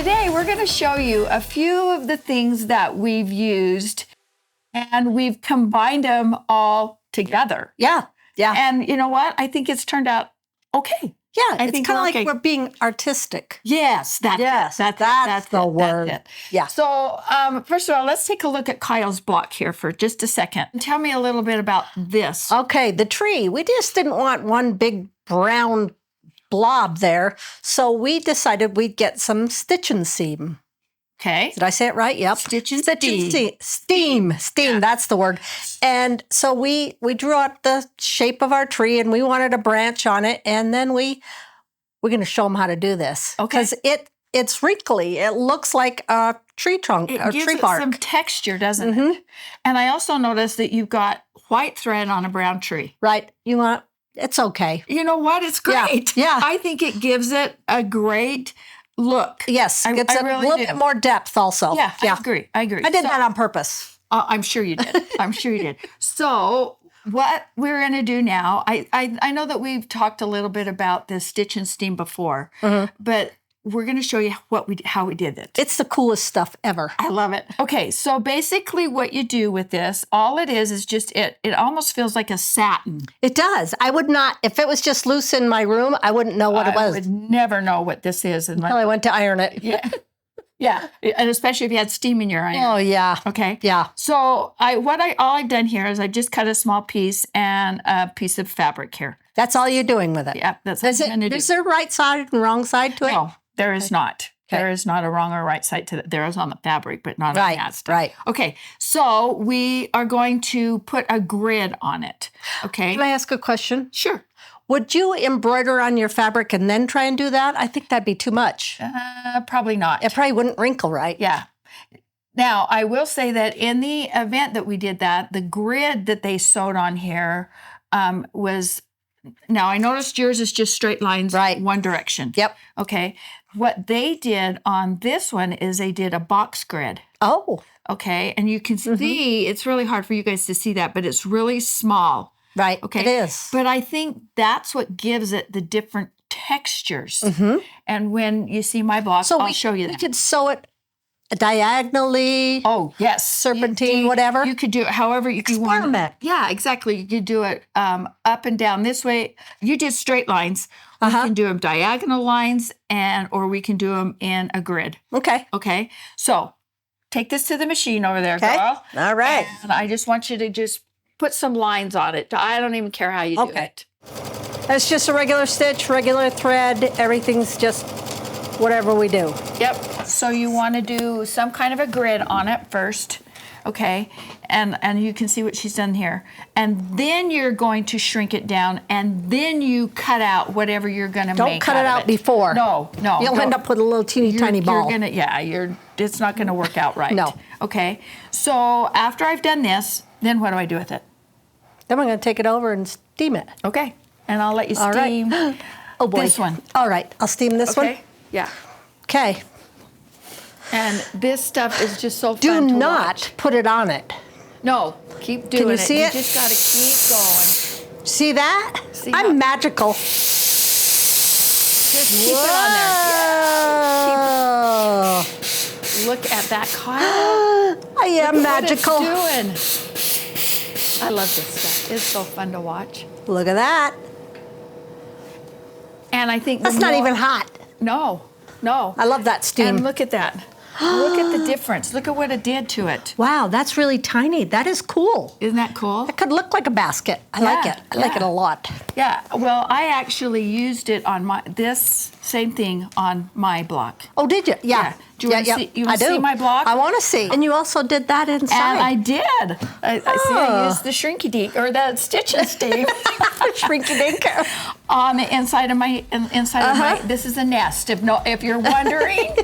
today we're going to show you a few of the things that we've used, and we've combined them all together. Yeah. And you know what? I think it's turned out okay. Yeah, I it's think kind of we're like okay. we're being artistic. Yes, that's the word. That's it. Yeah. So first of all, let's take a look at Kyle's block here for just a second. Tell me a little bit about this. Okay, the tree. We just didn't want one big brown blob there, so we decided we'd get some stitch and seam. Okay. Did I say it right? Yep. Stitch and Steam. Yeah. That's the word. And so we drew out the shape of our tree, and we wanted a branch on it, and then we're going to show them how to do this. Okay. Because it's wrinkly. It looks like a tree trunk or tree bark. It gives it some texture, doesn't it? And I also noticed that you've got white thread on a brown tree. Right. It's okay. You know what? It's great. Yeah. I think it gives it a great look. Yes. It's a really little bit more depth also. Yeah, I agree. I did that on purpose. I'm sure you did. I'm sure you did. So what we're going to do now, I know that we've talked a little bit about this Stitch and Steam before, but we're going to show you how we did it. It's the coolest stuff ever. I love it. Okay, so basically what you do with this, all it is just it almost feels like a satin. It does. I would not, if it was just loose in my room, I wouldn't know what it was. I would never know what this is. Until I went to iron it. Yeah. Yeah, and especially if you had steam in your iron. Oh, yeah. Okay. Yeah. So all I've done here is I just cut a small piece and a piece of fabric here. That's all you're doing with it? Yeah, that's what I'm going to do. Is there a right side and wrong side to it? No, there is not. Okay. There is not a wrong or right side to that. There is on the fabric, but not on that stuff. Right. Okay, so we are going to put a grid on it. Okay. Can I ask a question? Sure. Would you embroider on your fabric and then try and do that? I think that'd be too much. Probably not. It probably wouldn't wrinkle right. Yeah. Now, I will say that in the event that we did that, the grid that they sewed on here was, now I noticed yours is just straight lines, one direction. Yep. Okay. What they did on this one is they did a box grid. Oh. Okay. And you can see, it's really hard for you guys to see that, but it's really small. Right. Okay. It is. But I think that's what gives it the different textures. And when you see my block, I'll show you that. We could sew it diagonally. Oh, yes. Serpentine, whatever. You could do it however you want. Experiment. Yeah, exactly. You could do it up and down this way. You did straight lines. We can do them diagonal lines, or we can do them in a grid. Okay. Okay. So take this to the machine over there, girl. All right. And I just want you to just put some lines on it. I don't even care how you do it. It's just a regular stitch, regular thread. Everything's just whatever we do. Yep. So you want to do some kind of a grid on it first. Okay. And you can see what she's done here. And then you're going to shrink it down, and then you cut out whatever you're going to make. Don't cut it out before. No. You'll end up with a little teeny tiny ball. It's not going to work out right. No. Okay. So after I've done this, then what do I do with it? Then we're going to take it over and steam it. Okay. And I'll let you steam Oh boy. this one. All right. I'll steam this one. Yeah. Okay. And this stuff is just so fun Do to not watch. put it on it. No. Keep doing it. Can you see it? You just got to keep going. See that? See I'm magical. Just keep it on there. Yeah. Look at that, Kyle. I am magical. What it's doing. I love this stuff. It's so fun to watch. Look at that. And I think that's not even hot. No. I love that steam. And look at that. Look at the difference. Look at what it did to it. Wow, that's really tiny. That is cool. Isn't that cool? It could look like a basket. I like it. I like it a lot. Yeah. Well, I actually used it on this same thing on my block. Oh, did you? Yeah. Do you want to see my block? I want to see. And you also did that inside. And I did. I used the shrinky dink or the Stitch and Steam. Shrinky dink. On the inside of my this is a nest. If you're wondering,